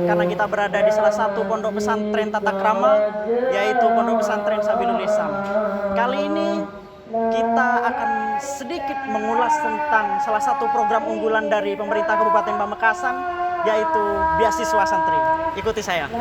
karena kita berada di salah satu pondok pesantren tata krama, yaitu Pondok Pesantren Sabilul Ihsan. Kali ini kita akan sedikit mengulas tentang salah satu program unggulan dari pemerintah Kabupaten Pamekasan, yaitu beasiswa santri. Ikuti saya.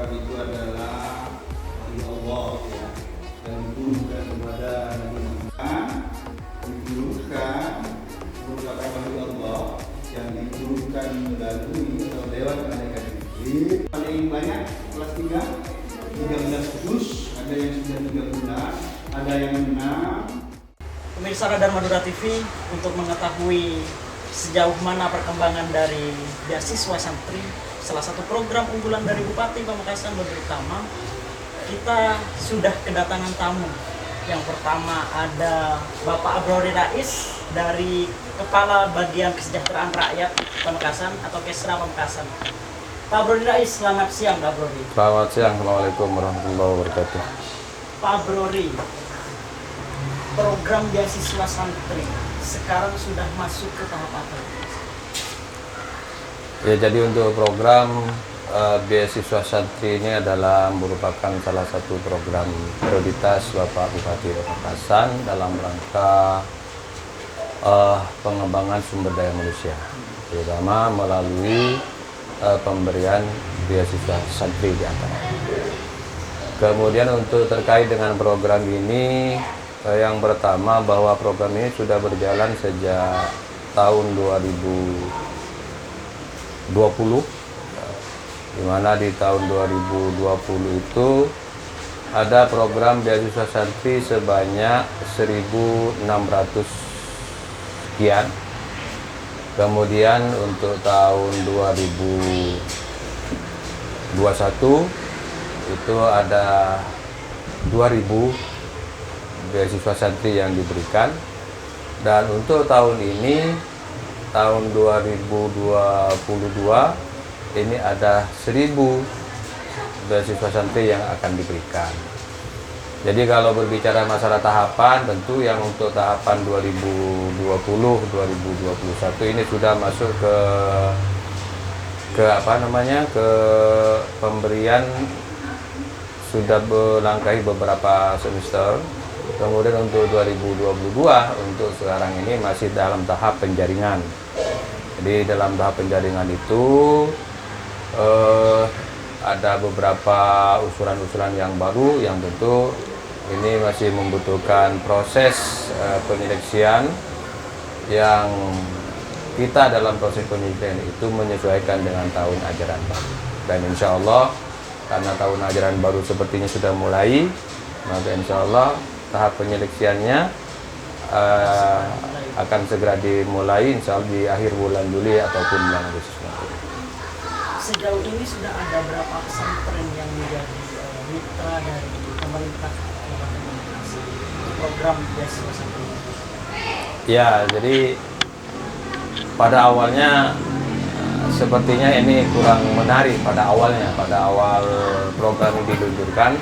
Itu adalah dari Allah ya, dan ditujukan kepada Nabi Muhammad, ditujukan merupakan wahyu Allah yang diturunkan melalui atau lewat malaikat Jibril. Paling banyak kelas 3, 13 khusus, ada yang sudah 3 bulan, ada yang 6. Pemirsa Radar Madura TV, untuk mengetahui sejauh mana perkembangan dari beasiswa santri, salah satu program unggulan dari Bupati Pamekasan Badrul Utama, kita sudah kedatangan tamu. Yang pertama ada Bapak Abrori Rais dari Kepala Bagian Kesejahteraan Rakyat Pamekasan atau Kesra Pamekasan. Pak Abrori Rais, selamat siang Pak Abrori. Selamat siang, Assalamualaikum warahmatullahi wabarakatuh. Pak Abrori, program beasiswa santri sekarang sudah masuk ke tahap apa? Ya, jadi untuk program beasiswa santri ini adalah merupakan salah satu program prioritas Bapak Bupati Pamekasan dalam rangka pengembangan sumber daya manusia, terutama melalui pemberian beasiswa santri di antaranya. Kemudian untuk terkait dengan program ini, yang pertama bahwa program ini sudah berjalan sejak tahun 2020, di mana di tahun 2020 itu ada program beasiswa santri sebanyak 1.600 sekian. Kemudian untuk tahun 2021 itu ada 2.000 beasiswa santri yang diberikan, dan untuk tahun ini, tahun 2022 ini ada 1.000 beasiswa santri yang akan diberikan. Jadi kalau berbicara masalah tahapan, tentu yang untuk tahapan 2020-2021 ini sudah masuk ke pemberian, sudah melangkahi beberapa semester. Kemudian untuk 2022 untuk sekarang ini masih dalam tahap penjaringan. Jadi dalam tahap penjaringan itu ada beberapa usulan-usulan yang baru yang tentu ini masih membutuhkan proses penyeleksian, yang kita dalam proses penyeleksian itu menyesuaikan dengan tahun ajaran baru. Dan insya Allah karena tahun ajaran baru sepertinya sudah mulai, maka insya Allah tahap penyeleksiannya akan segera dimulai, insya Allah di akhir bulan Juli ataupun bulan Agustus nanti. Sejauh ini sudah ada berapa pesantren yang menjadi mitra dari pemerintah Kabupaten Pamekasan program beasiswa santri? Ya, jadi pada awalnya sepertinya ini kurang menarik pada awalnya, pada awal program ini diluncurkan.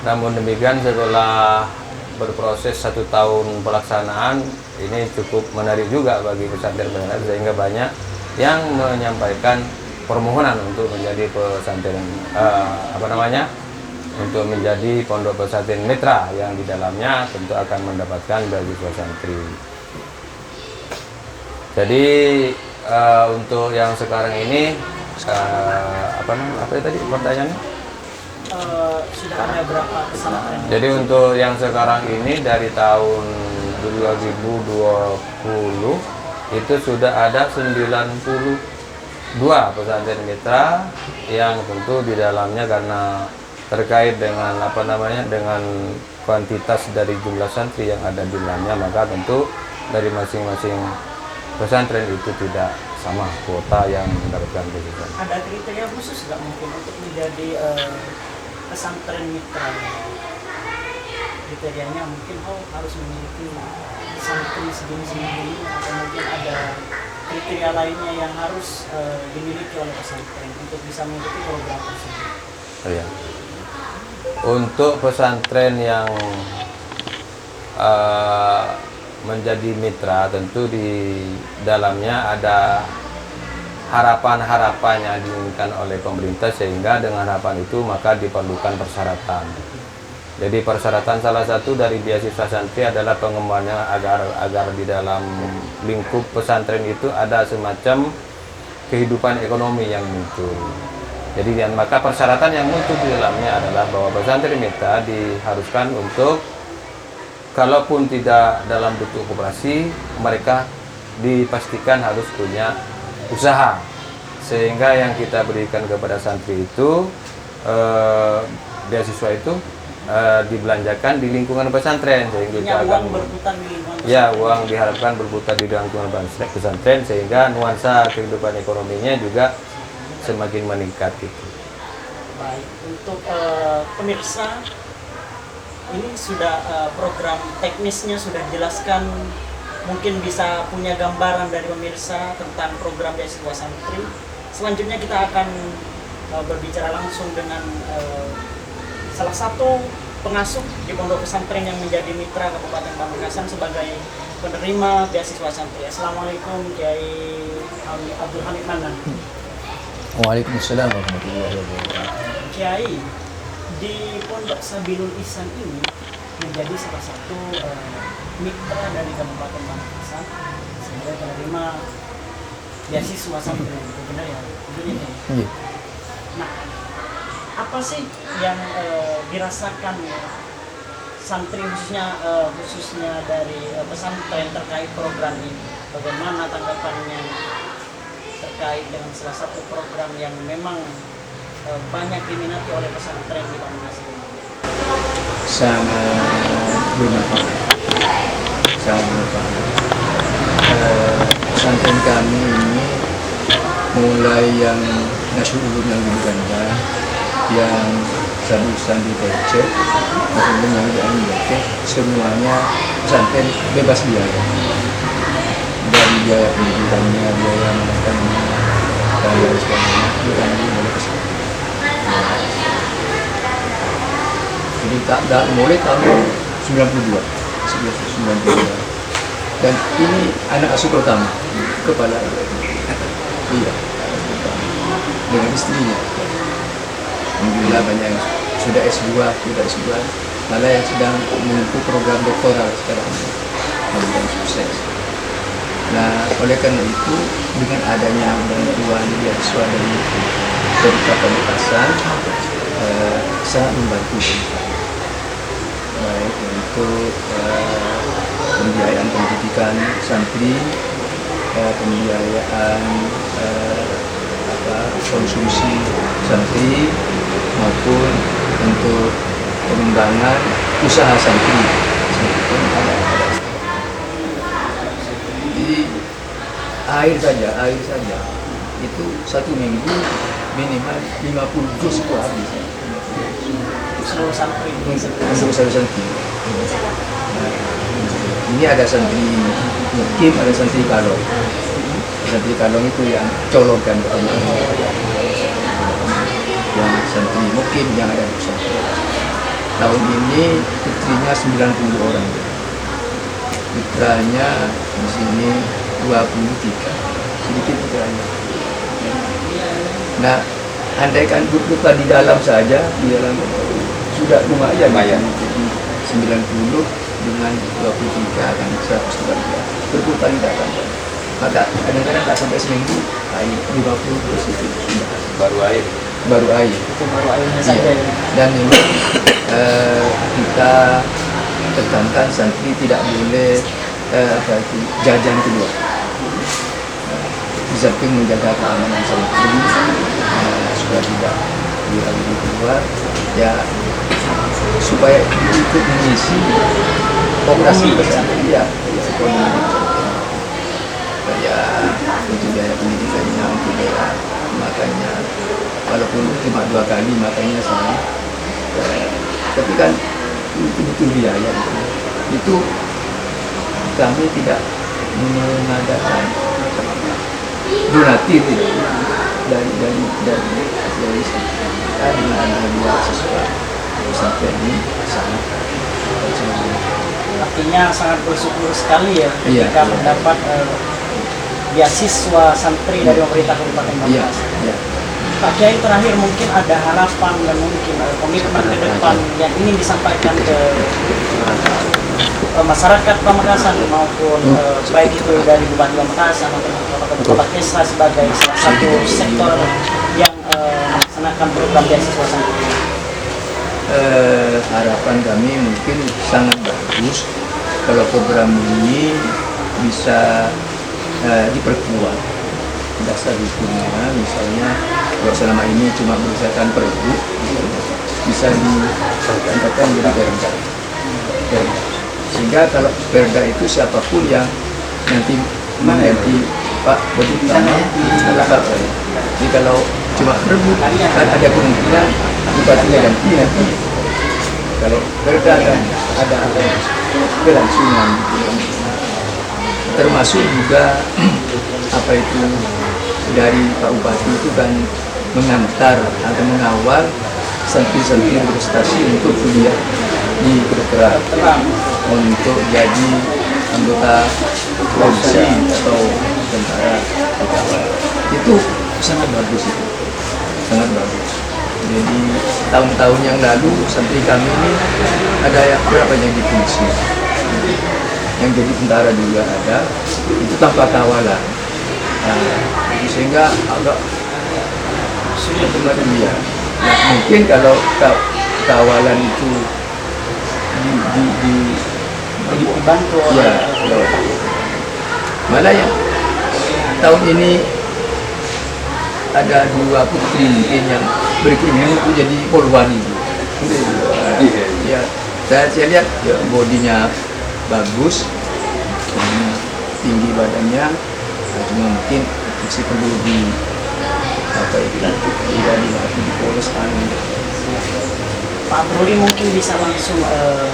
Namun demikian setelah berproses 1 tahun pelaksanaan, ini cukup menarik juga bagi pesantren sehingga banyak yang menyampaikan permohonan untuk menjadi pesantren untuk menjadi pondok pesantren mitra yang di dalamnya tentu akan mendapatkan beasiswa santri. Jadi untuk yang sekarang ini apa tadi pertanyaannya? Sudah ada berapa pesantren? Jadi untuk yang sekarang ini dari tahun 2020 itu sudah ada 92 pesantren mitra yang tentu di dalamnya karena terkait dengan dengan kuantitas dari jumlah santri yang ada di dalamnya, maka tentu dari masing-masing pesantren itu tidak sama kuota yang mendapatkan beasiswa. Ada kriteria khusus nggak mungkin untuk menjadi pesantren mitra? Kriterianya mungkin harus memiliki santri segini atau mungkin ada kriteria lainnya yang harus dimiliki oleh pesantren untuk bisa mengikuti program tersebut. Iya. Untuk pesantren yang menjadi mitra tentu di dalamnya ada harapan-harapan yang diinginkan oleh pemerintah, sehingga dengan harapan itu maka diperlukan persyaratan. Jadi persyaratan salah satu dari beasiswa santri adalah pengembangannya agar di dalam lingkup pesantren itu ada semacam kehidupan ekonomi yang muncul. Jadi maka persyaratan yang muncul di dalamnya adalah bahwa pesantren mitra diharuskan untuk, kalaupun tidak dalam bentuk koperasi, mereka dipastikan harus punya usaha, sehingga yang kita berikan kepada santri itu beasiswa itu dibelanjakan di lingkungan pesantren, sehingga kita akan berputar di lingkungan uang diharapkan berputar di lingkungan pesantren, sehingga nuansa kehidupan ekonominya juga semakin meningkat gitu. Baik, untuk pemirsa, ini sudah program teknisnya sudah dijelaskan, mungkin bisa punya gambaran dari pemirsa tentang program beasiswa santri. Selanjutnya kita akan berbicara langsung dengan salah satu pengasuh di pondok pesantren yang menjadi mitra Kabupaten Pamekasan sebagai penerima beasiswa santri. Assalamualaikum Kiai Abdul Hamid Manan. Waalaikumsalam warahmatullahi wabarakatuh. Kiai, di Pondok Sabilul Ihsan ini menjadi salah satu mitra dari Kabupaten Pamekasan sehingga menerima beasiswa santri, benar ya? Iya. Nah, apa sih yang dirasakan santri khususnya dari pesantren terkait program ini? Bagaimana tanggapannya terkait dengan salah satu program yang memang banyak diminati oleh pesantren di Pamekasan? Sangat bermanfaat. Pesantren kami ini mulai yang Nasyul Ulum yang di Uganda, yang Sabusan di Becek, maupun yang di Becek, semuanya pesantren bebas biaya. Dari biaya pendidikannya, biaya makannya, dan lain sebagainya ditanggung oleh pesantren. Jadi mulai tahun 92, dan ini anak asuh pertama, kepala iya, dengan istrinya. Alhamdulillah banyak yang sudah S2, malah yang sedang menempuh program doktoral sekarang, alhamdulillah sukses. Nah, oleh karena itu, dengan adanya bantuan beasiswa dari Pamekasan sangat membantu, baik untuk pembiayaan pendidikan santri, pembiayaan konsumsi santri, maupun untuk pengembangan usaha santri. Jadi air saja itu 1 minggu minimal 50 dus itu habis. Seluruh santri. Untuk santri. Nah, ini ada santri mukim, ada santri kalau. Santri Kalong itu yang colongkan yang santri mungkin yang ada di pesantren. Tahun ini putrinya 90 orang, putranya di sini 23, sedikit putranya. Nah, andaikan putra di dalam saja, di dalam sudah lumayan. 90 dengan 23 akan 113. Berputar tidak akan. Maka kadang-kadang tak sampai seminggu, air 50 terus itu sudah. Baru air. Itu baru airnya saja. Iya. Dan memang kita tekankan santri tidak boleh jajan keluar. Di samping menjaga keamanan santri supaya tidak diambil keluar, ya supaya ikut mengisi operasi pesantren ya ekonomi. Ya untuk biaya pendidikannya, untuk biaya makannya, walaupun cuma 2 kali makannya sama, tapi kan betul biaya itu kami tidak mengadakan donatif dari dengan ada siswa sampai ini sangat Artinya sangat bersyukur sekali ya Iya, ketika iya. mendapat beasiswa santri dari pemerintah Kabupaten iya, Pamekasan. iya. Pak Kiai, terakhir mungkin ada harapan dan mungkin komitmen ke depan yang ingin disampaikan ke masyarakat Pamekasan maupun baik itu dari Bupati Pamekasan atau Kota Kesra sebagai salah satu sektor yang melaksanakan program beasiswa santri. Harapan kami mungkin sangat bagus kalau program ini bisa diperkuat dasar hukumnya, misalnya kalau selama ini cuma berdasarkan pergub bisa ditingkatkan menjadi perda. Sehingga kalau perda itu siapapun yang nanti Pak Budi Utama jadi kalau cuma pergub kan ada kemungkinan bupatinya ganti nanti. Kalau perda kan ada kelangsungan termasuk juga apa itu dari Pak Bupati itu kan mengantar atau mengawal santri-santri berprestasi untuk kuliah di kedokteran, untuk jadi anggota polisi atau tentara. Itu sangat bagus itu, sangat bagus. Jadi tahun-tahun yang lalu santri kami ini ada yang berapa yang di polisi, yang jadi tentara juga ada, itu tanpa kawalan. Sehingga agak sulit dengan dia. Nah, mungkin kalau kawalan itu Dibantu ya, malah ya tahun ini ada 2 putri mungkin yang berkeinginan untuk jadi polwan itu. Ya, saya lihat ya, bodinya bagus, tinggi badannya, cuma mungkin masih perlu di apa itu tidak dipoloskan. Pak Bruli mungkin bisa langsung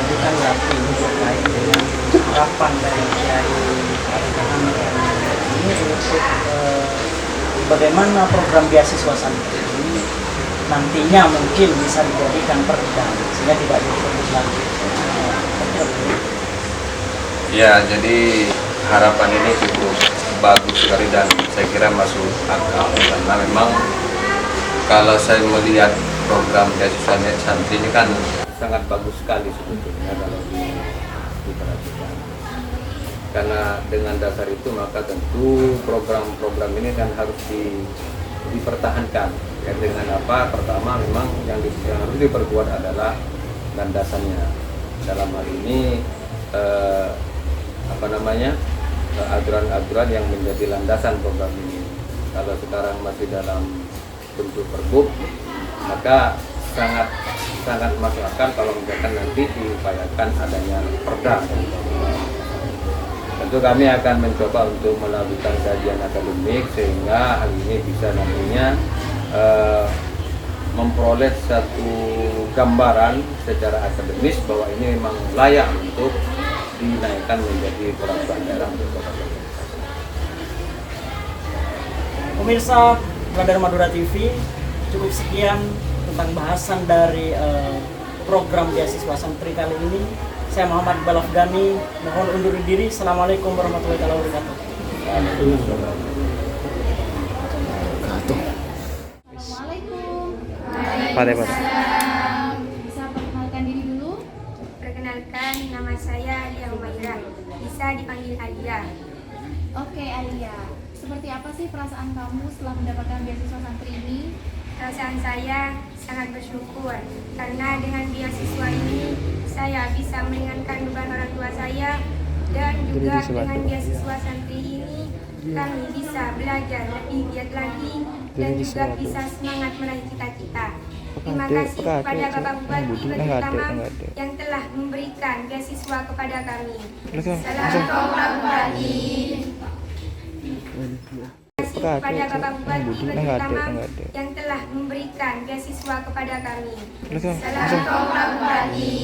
ditanggapi terkait dengan harapan dari Kiai ini untuk bagaimana program beasiswa santri ini nantinya mungkin bisa dijadikan perda sehingga tidak jadi pergub lagi. Ya, jadi harapan ini cukup bagus sekali dan saya kira masuk akal karena memang kalau saya melihat program beasiswa santri ini kan sangat bagus sekali sebetulnya kalau diperhatikan. Karena dengan dasar itu maka tentu program-program ini kan harus dipertahankan. Ya, dengan apa? Pertama memang yang harus diperkuat adalah landasannya. Dalam hal ini aturan-aturan yang menjadi landasan program ini. Kalau sekarang masih dalam bentuk pergub, maka sangat masuk akal kalau misalkan nanti diupayakan adanya perda. Tentu kami akan mencoba untuk melakukan kajian akademik sehingga hal ini bisa nantinya memperoleh satu gambaran secara akademis bahwa ini memang layak untuk dinaikkan menjadi peraturan daerah untuk Kota Pamekasan. Pemirsa Radar Madura TV, cukup sekian tentang bahasan dari program beasiswa santri kali ini. Saya Muhammad Iqbal Afghani, mohon undur diri. Assalamualaikum warahmatullahi wabarakatuh. Assalamualaikum. Bisa perkenalkan diri dulu? Perkenalkan, nama saya Alia Umairah, bisa dipanggil Alia. Oke, Alia. Seperti apa sih perasaan kamu setelah mendapatkan beasiswa santri ini? Perasaan saya sangat bersyukur karena dengan beasiswa ini saya bisa meringankan beban orang tua saya, dan juga dengan beasiswa santri ini kami bisa belajar lebih giat lagi dan juga bisa semangat meraih cita-cita. Terima kasih kepada Bapak Bupati terutama yang telah memberikan beasiswa kepada kami. Selamat Bapak Bupati. Terima kasih kepada Bapak Bupati terutama yang telah memberikan beasiswa kepada kami. Selamat Bapak Bupati.